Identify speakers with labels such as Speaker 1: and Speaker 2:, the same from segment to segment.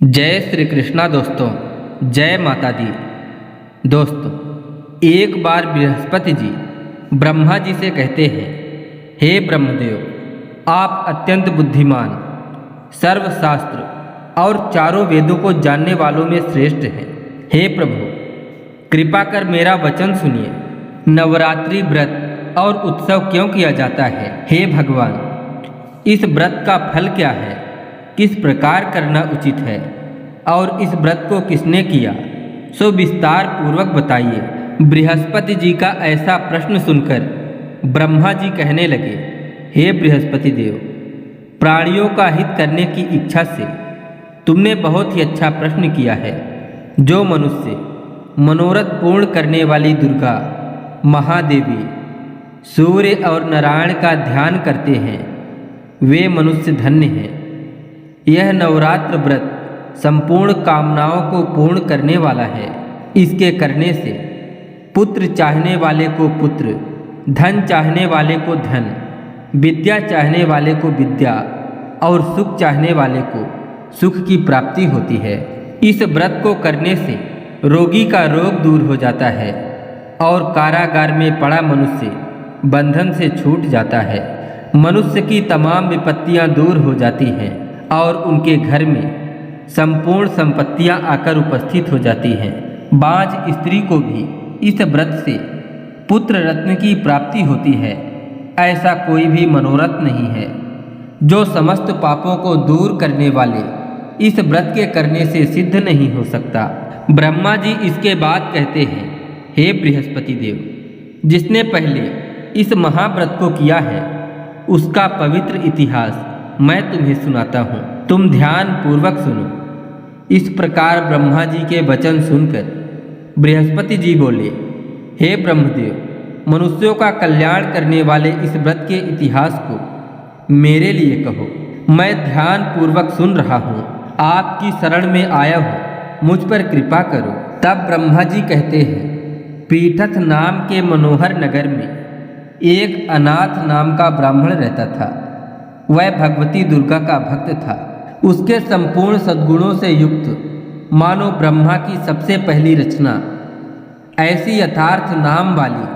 Speaker 1: जय श्री कृष्णा दोस्तों, जय माता दी। दोस्तों, एक बार बृहस्पति जी ब्रह्मा जी से कहते हैं, हे ब्रह्मदेव, आप अत्यंत बुद्धिमान, सर्वशास्त्र और चारों वेदों को जानने वालों में श्रेष्ठ हैं। हे प्रभु, कृपा कर मेरा वचन सुनिए। नवरात्रि व्रत और उत्सव क्यों किया जाता है? हे भगवान, इस व्रत का फल क्या है? किस प्रकार करना उचित है और इस व्रत को किसने किया, सो विस्तार पूर्वक बताइए। बृहस्पति जी का ऐसा प्रश्न सुनकर ब्रह्मा जी कहने लगे, हे बृहस्पति देव, प्राणियों का हित करने की इच्छा से तुमने बहुत ही अच्छा प्रश्न किया है। जो मनुष्य मनोरथ पूर्ण करने वाली दुर्गा, महादेवी, सूर्य और नारायण का ध्यान करते हैं, वे मनुष्य धन्य हैं। यह नवरात्र व्रत संपूर्ण कामनाओं को पूर्ण करने वाला है। इसके करने से पुत्र चाहने वाले को पुत्र, धन चाहने वाले को धन, विद्या चाहने वाले को विद्या और सुख चाहने वाले को सुख की प्राप्ति होती है। इस व्रत को करने से रोगी का रोग दूर हो जाता है और कारागार में पड़ा मनुष्य बंधन से छूट जाता है। मनुष्य की तमाम विपत्तियां दूर हो जाती हैं और उनके घर में संपूर्ण संपत्तियां आकर उपस्थित हो जाती हैं। बाँझ स्त्री को भी इस व्रत से पुत्र रत्न की प्राप्ति होती है। ऐसा कोई भी मनोरथ नहीं है जो समस्त पापों को दूर करने वाले इस व्रत के करने से सिद्ध नहीं हो सकता। ब्रह्मा जी इसके बाद कहते हैं, हे बृहस्पति देव, जिसने पहले इस महाव्रत को किया है उसका पवित्र इतिहास मैं तुम्हें सुनाता हूँ, तुम ध्यान पूर्वक सुनो। इस प्रकार ब्रह्मा जी के वचन सुनकर बृहस्पति जी बोले, हे ब्रह्मदेव, मनुष्यों का कल्याण करने वाले इस व्रत के इतिहास को मेरे लिए कहो। मैं ध्यान पूर्वक सुन रहा हूँ, आपकी शरण में आया हूँ, मुझ पर कृपा करो। तब ब्रह्मा जी कहते हैं, पीठथ नाम के मनोहर नगर में एक अनाथ नाम का ब्राह्मण रहता था। वह भगवती दुर्गा का भक्त था। उसके संपूर्ण सद्गुणों से युक्त मानो ब्रह्मा की सबसे पहली रचना ऐसी यथार्थ नाम वाली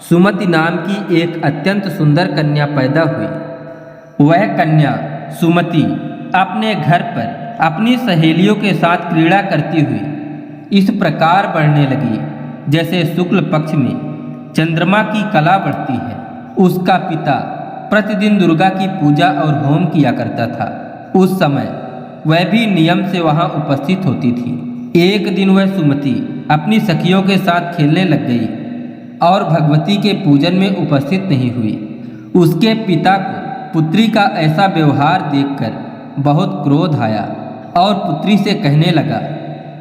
Speaker 1: सुमति नाम की एक अत्यंत सुंदर कन्या पैदा हुई। वह कन्या सुमति अपने घर पर अपनी सहेलियों के साथ क्रीड़ा करती हुई इस प्रकार बढ़ने लगी जैसे शुक्ल पक्ष में चंद्रमा की कला बढ़ती है। उसका पिता प्रतिदिन दुर्गा की पूजा और होम किया करता था। उस समय वह भी नियम से वहां उपस्थित होती थी। एक दिन वह सुमति अपनी सखियों के साथ खेलने लग गई और भगवती के पूजन में उपस्थित नहीं हुई। उसके पिता को पुत्री का ऐसा व्यवहार देखकर बहुत क्रोध आया और पुत्री से कहने लगा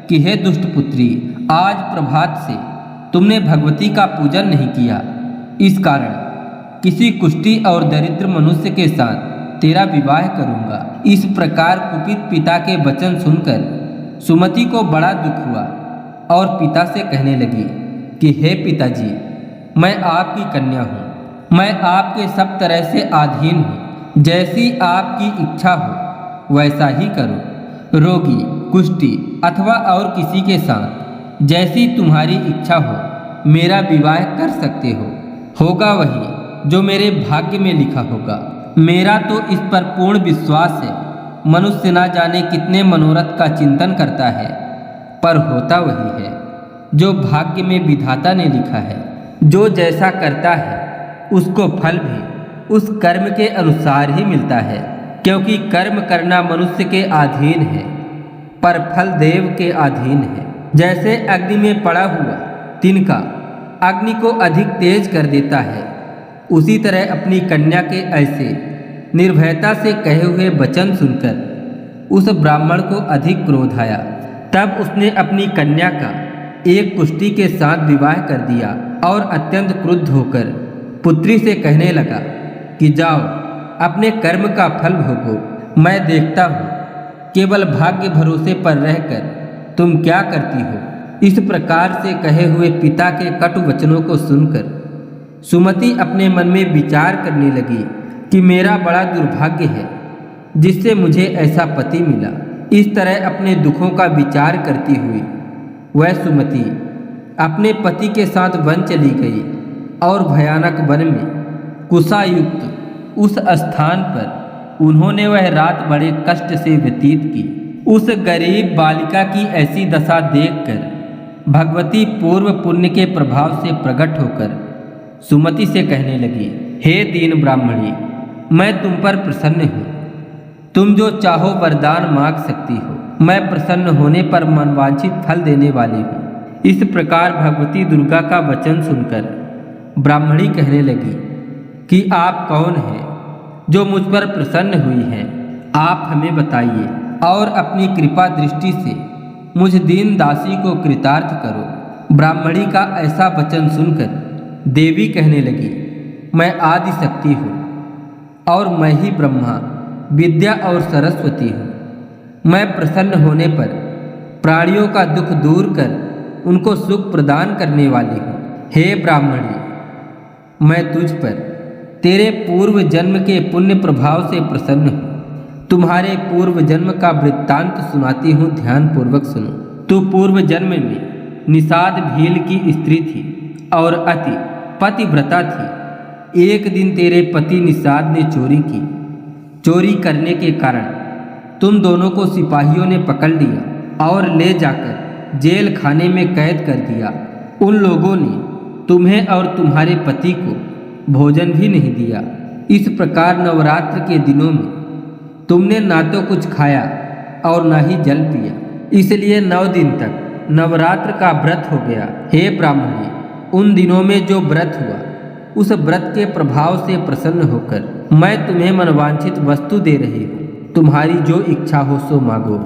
Speaker 1: कि हे दुष्ट पुत्री, आज प्रभात से तुमने भगवती का पूजन नहीं किया, इस कारण किसी कुष्ठी और दरिद्र मनुष्य के साथ तेरा विवाह करूंगा। इस प्रकार कुपित पिता के वचन सुनकर सुमति को बड़ा दुख हुआ और पिता से कहने लगी कि हे पिताजी, मैं आपकी कन्या हूँ, मैं आपके सब तरह से अधीन हूँ। जैसी आपकी इच्छा हो वैसा ही करो। रोगी, कुष्ठी अथवा और किसी के साथ जैसी तुम्हारी इच्छा हो मेरा विवाह कर सकते हो। होगा वही जो मेरे भाग्य में लिखा होगा। मेरा तो इस पर पूर्ण विश्वास है। मनुष्य ना जाने कितने मनोरथ का चिंतन करता है, पर होता वही है जो भाग्य में विधाता ने लिखा है। जो जैसा करता है उसको फल भी उस कर्म के अनुसार ही मिलता है, क्योंकि कर्म करना मनुष्य के अधीन है पर फल देव के अधीन है। जैसे अग्नि में पड़ा हुआ तिनका अग्नि को अधिक तेज कर देता है, उसी तरह अपनी कन्या के ऐसे निर्भयता से कहे हुए वचन सुनकर उस ब्राह्मण को अधिक क्रोध आया। तब उसने अपनी कन्या का एक कुष्ठी के साथ विवाह कर दिया और अत्यंत क्रुद्ध होकर पुत्री से कहने लगा कि जाओ अपने कर्म का फल भोगो। मैं देखता हूँ केवल भाग्य भरोसे पर रहकर तुम क्या करती हो। इस प्रकार से कहे हुए पिता के कटु वचनों को सुनकर सुमति अपने मन में विचार करने लगी कि मेरा बड़ा दुर्भाग्य है जिससे मुझे ऐसा पति मिला। इस तरह अपने दुखों का विचार करती हुई वह सुमति अपने पति के साथ वन चली गई और भयानक वन में कुशायुक्त उस स्थान पर उन्होंने वह रात बड़े कष्ट से व्यतीत की। उस गरीब बालिका की ऐसी दशा देखकर भगवती पूर्व पुण्य के प्रभाव से प्रकट होकर सुमति से कहने लगी, हे दीन ब्राह्मणी, मैं तुम पर प्रसन्न हूँ। तुम जो चाहो वरदान मांग सकती हो। मैं प्रसन्न होने पर मनवांछित फल देने वाली हूँ। इस प्रकार भगवती दुर्गा का वचन सुनकर ब्राह्मणी कहने लगी कि आप कौन हैं जो मुझ पर प्रसन्न हुई हैं? आप हमें बताइए और अपनी कृपा दृष्टि से मुझ दीन दासी को कृतार्थ करो। ब्राह्मणी का ऐसा वचन सुनकर देवी कहने लगी, मैं आदि शक्ति हूँ और मैं ही ब्रह्मा, विद्या और सरस्वती हूँ। मैं प्रसन्न होने पर प्राणियों का दुख दूर कर उनको सुख प्रदान करने वाली हूँ। हे ब्राह्मणी, मैं तुझ पर तेरे पूर्व जन्म के पुण्य प्रभाव से प्रसन्न हूँ। तुम्हारे पूर्व जन्म का वृत्तांत सुनाती हूँ, ध्यान पूर्वक सुनो। तू पूर्व जन्म में निषाद भील की स्त्री थी और अति पतिव्रता थी। एक दिन तेरे पति निषाद ने चोरी की। चोरी करने के कारण तुम दोनों को सिपाहियों ने पकड़ लिया और ले जाकर जेल खाने में कैद कर दिया। उन लोगों ने तुम्हें और तुम्हारे पति को भोजन भी नहीं दिया। इस प्रकार नवरात्र के दिनों में तुमने ना तो कुछ खाया और ना ही जल पिया, इसलिए 9 दिन तक नवरात्र का व्रत हो गया। हे ब्राह्मणी, उन दिनों में जो व्रत हुआ उस व्रत के प्रभाव से प्रसन्न होकर मैं तुम्हें मनवांछित वस्तु दे रही हूँ। तुम्हारी जो इच्छा हो सो मांगो।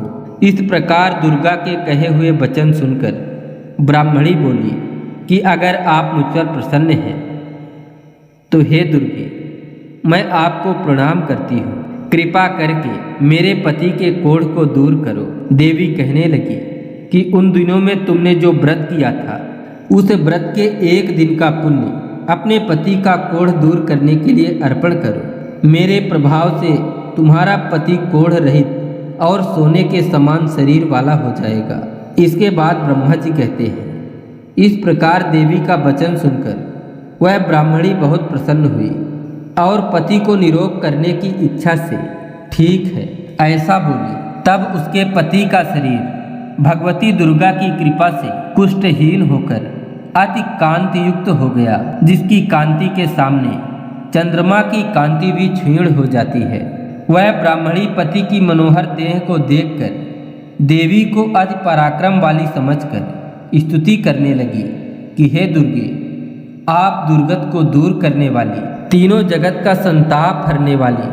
Speaker 1: इस प्रकार दुर्गा के कहे हुए वचन सुनकर ब्राह्मणी बोली कि अगर आप मुझ पर प्रसन्न हैं तो हे दुर्गे, मैं आपको प्रणाम करती हूँ। कृपा करके मेरे पति के कोढ़ को दूर करो। देवी कहने लगी कि उन दिनों में तुमने जो व्रत किया था उस व्रत के 1 दिन का पुण्य अपने पति का कोढ़ दूर करने के लिए अर्पण करो। मेरे प्रभाव से तुम्हारा पति कोढ़ रहित और सोने के समान शरीर वाला हो जाएगा। इसके बाद ब्रह्मा जी कहते हैं, इस प्रकार देवी का वचन सुनकर वह ब्राह्मणी बहुत प्रसन्न हुई और पति को निरोग करने की इच्छा से ठीक है ऐसा बोली। तब उसके पति का शरीर भगवती दुर्गा की कृपा से कुष्ठहीन होकर अति कांति युक्त हो गया, जिसकी कांति के सामने चंद्रमा की कांति भी क्षीण हो जाती है। वह ब्राह्मणी पति की मनोहर देह को देखकर देवी को अति पराक्रम वाली समझकर स्तुति करने लगी कि हे दुर्गे, आप दुर्गत को दूर करने वाली, तीनों जगत का संताप हरने वाली,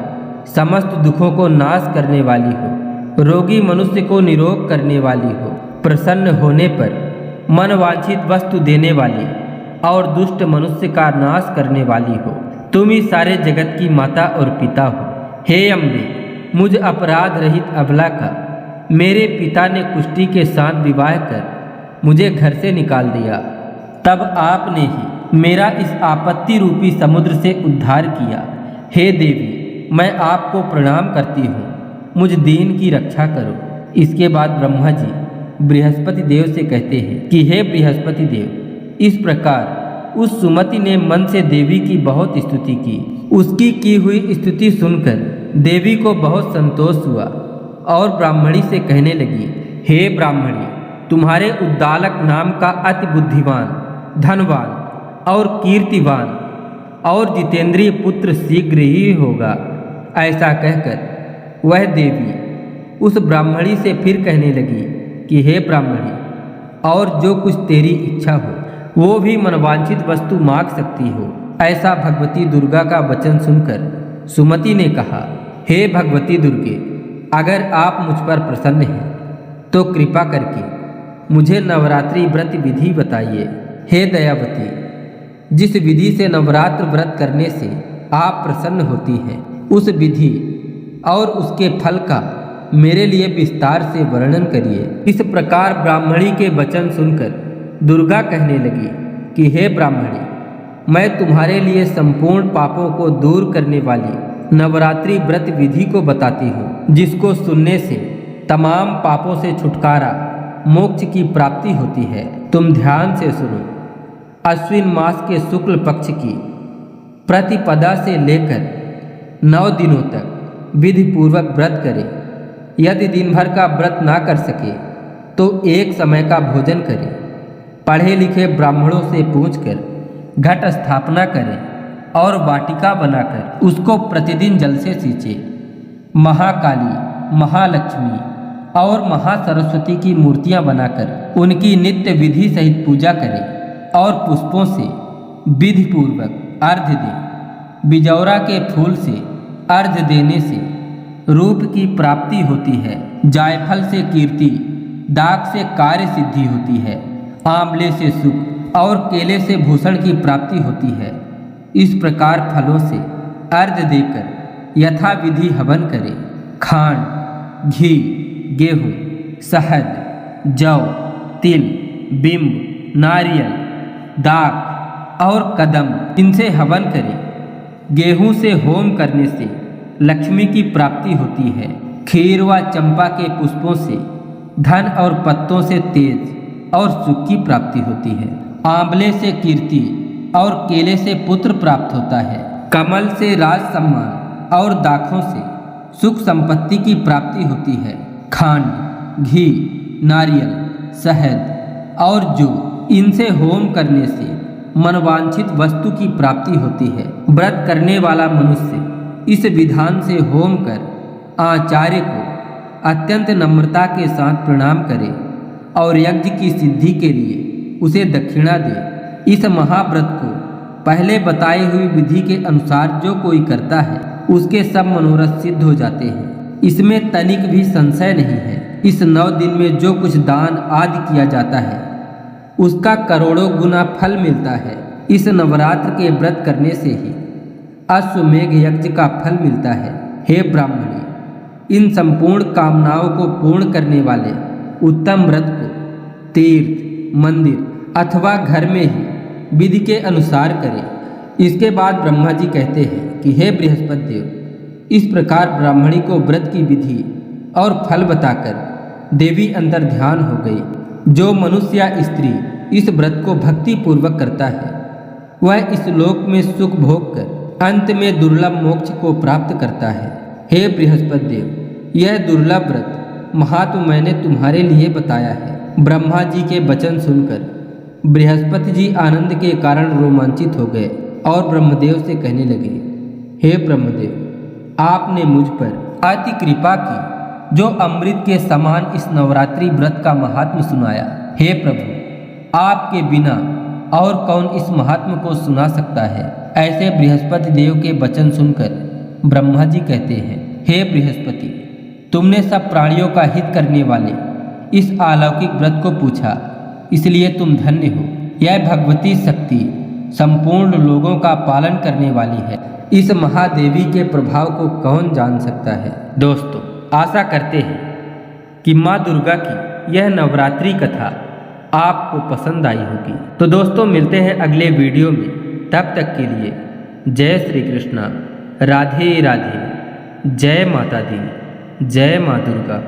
Speaker 1: समस्त दुखों को नाश करने वाली हो, रोगी मनुष्य को निरोग करने वाली हो, प्रसन्न होने पर मन वांछित वस्तु देने वाली और दुष्ट मनुष्य का नाश करने वाली हो। तुम ही सारे जगत की माता और पिता हो। हे अम्बे, मुझ अपराध रहित अबला का मेरे पिता ने कुष्ठी के साथ विवाह कर मुझे घर से निकाल दिया। तब आपने ही मेरा इस आपत्ति रूपी समुद्र से उद्धार किया। हे देवी, मैं आपको प्रणाम करती हूँ, मुझ दीन की रक्षा करो। इसके बाद ब्रह्मा जी बृहस्पति देव से कहते हैं कि हे बृहस्पति देव, इस प्रकार उस सुमति ने मन से देवी की बहुत स्तुति की। उसकी की हुई स्तुति सुनकर देवी को बहुत संतोष हुआ और ब्राह्मणी से कहने लगी, हे ब्राह्मणी, तुम्हारे उद्दालक नाम का अति बुद्धिमान, धनवान और कीर्तिवान और जितेंद्रिय पुत्र शीघ्र ही होगा। ऐसा कहकर वह देवी उस ब्राह्मणी से फिर कहने लगी कि हे ब्राह्मणी, और जो कुछ तेरी इच्छा हो वो भी मनवांछित वस्तु मांग सकती हो। ऐसा भगवती दुर्गा का वचन सुनकर सुमति ने कहा, हे भगवती दुर्गे, अगर आप मुझ पर प्रसन्न हैं तो कृपा करके मुझे नवरात्रि व्रत विधि बताइए। हे दयावती, जिस विधि से नवरात्र व्रत करने से आप प्रसन्न होती हैं, उस विधि और उसके फल का मेरे लिए विस्तार से वर्णन करिए। इस प्रकार ब्राह्मणी के वचन सुनकर दुर्गा कहने लगी कि हे ब्राह्मणी, मैं तुम्हारे लिए संपूर्ण पापों को दूर करने वाली नवरात्रि व्रत विधि को बताती हूँ, जिसको सुनने से तमाम पापों से छुटकारा, मोक्ष की प्राप्ति होती है। तुम ध्यान से सुनो। अश्विन मास के शुक्ल पक्ष की प्रतिपदा से लेकर 9 दिनों तक विधि पूर्वक व्रत करें। यदि दिन भर का व्रत ना कर सके तो एक समय का भोजन करें। पढ़े लिखे ब्राह्मणों से पूछकर घट स्थापना करें और वाटिका बनाकर उसको प्रतिदिन जल से सींचे। महाकाली, महालक्ष्मी और महासरस्वती की मूर्तियां बनाकर उनकी नित्य विधि सहित पूजा करें और पुष्पों से विधि पूर्वक अर्घ्य दें। बिजौरा के फूल से अर्घ्य देने से रूप की प्राप्ति होती है। जायफल से कीर्ति, दाख से कार्य सिद्धि होती है। आंवले से सुख और केले से भूषण की प्राप्ति होती है। इस प्रकार फलों से अर्घ्य देकर यथाविधि हवन करें। खांड, घी, गेहूँ, शहद, जौ, तिल, बिंब, नारियल, दाख और कदम, इनसे हवन करें। गेहूँ से होम करने से लक्ष्मी की प्राप्ति होती है। खीर व चंपा के पुष्पों से धन और पत्तों से तेज और सुख की प्राप्ति होती है। आंवले से कीर्ति और केले से पुत्र प्राप्त होता है। कमल से राज सम्मान और दाखों से सुख संपत्ति की प्राप्ति होती है। खांड, घी, नारियल, शहद और जौ, इनसे होम करने से मनवांछित वस्तु की प्राप्ति होती है। व्रत करने वाला मनुष्य इस विधान से होम कर आचार्य को अत्यंत नम्रता के साथ प्रणाम करे और यज्ञ की सिद्धि के लिए उसे दक्षिणा दे। इस महाव्रत को पहले बताई हुई विधि के अनुसार जो कोई करता है उसके सब मनोरथ सिद्ध हो जाते हैं। इसमें तनिक भी संशय नहीं है। इस 9 दिन में जो कुछ दान आदि किया जाता है उसका करोड़ों गुना फल मिलता है। इस नवरात्र के व्रत करने से ही अश्वमेघ यज्ञ का फल मिलता है। हे ब्राह्मणी, इन संपूर्ण कामनाओं को पूर्ण करने वाले उत्तम व्रत को तीर्थ, मंदिर अथवा घर में ही विधि के अनुसार करें। इसके बाद ब्रह्मा जी कहते हैं कि हे बृहस्पति देव, इस प्रकार ब्राह्मणी को व्रत की विधि और फल बताकर देवी अंतर ध्यान हो गई। जो मनुष्य या स्त्री इस व्रत को भक्ति पूर्वक करता है वह इस लोक में सुख भोग कर अंत में दुर्लभ मोक्ष को प्राप्त करता है। हे बृहस्पति देव, यह दुर्लभ व्रत महात्म मैंने तुम्हारे लिए बताया है। ब्रह्मा जी के वचन सुनकर बृहस्पति जी आनंद के कारण रोमांचित हो गए और ब्रह्मदेव से कहने लगे, हे ब्रह्मदेव, आपने मुझ पर अति कृपा की जो अमृत के समान इस नवरात्रि व्रत का महात्म सुनाया। हे प्रभु, आपके बिना और कौन इस महात्म को सुना सकता है। ऐसे बृहस्पति देव के वचन सुनकर ब्रह्मा जी कहते हैं, हे बृहस्पति, तुमने सब प्राणियों का हित करने वाले इस अलौकिक व्रत को पूछा, इसलिए तुम धन्य हो। यह भगवती शक्ति संपूर्ण लोगों का पालन करने वाली है। इस महादेवी के प्रभाव को कौन जान सकता है। दोस्तों, आशा करते हैं कि माँ दुर्गा की यह नवरात्रि कथा आपको पसंद आई होगी। तो दोस्तों, मिलते हैं अगले वीडियो में। तब तक के लिए जय श्री कृष्णा, राधे राधे, जय माता दी, जय माँ दुर्गा।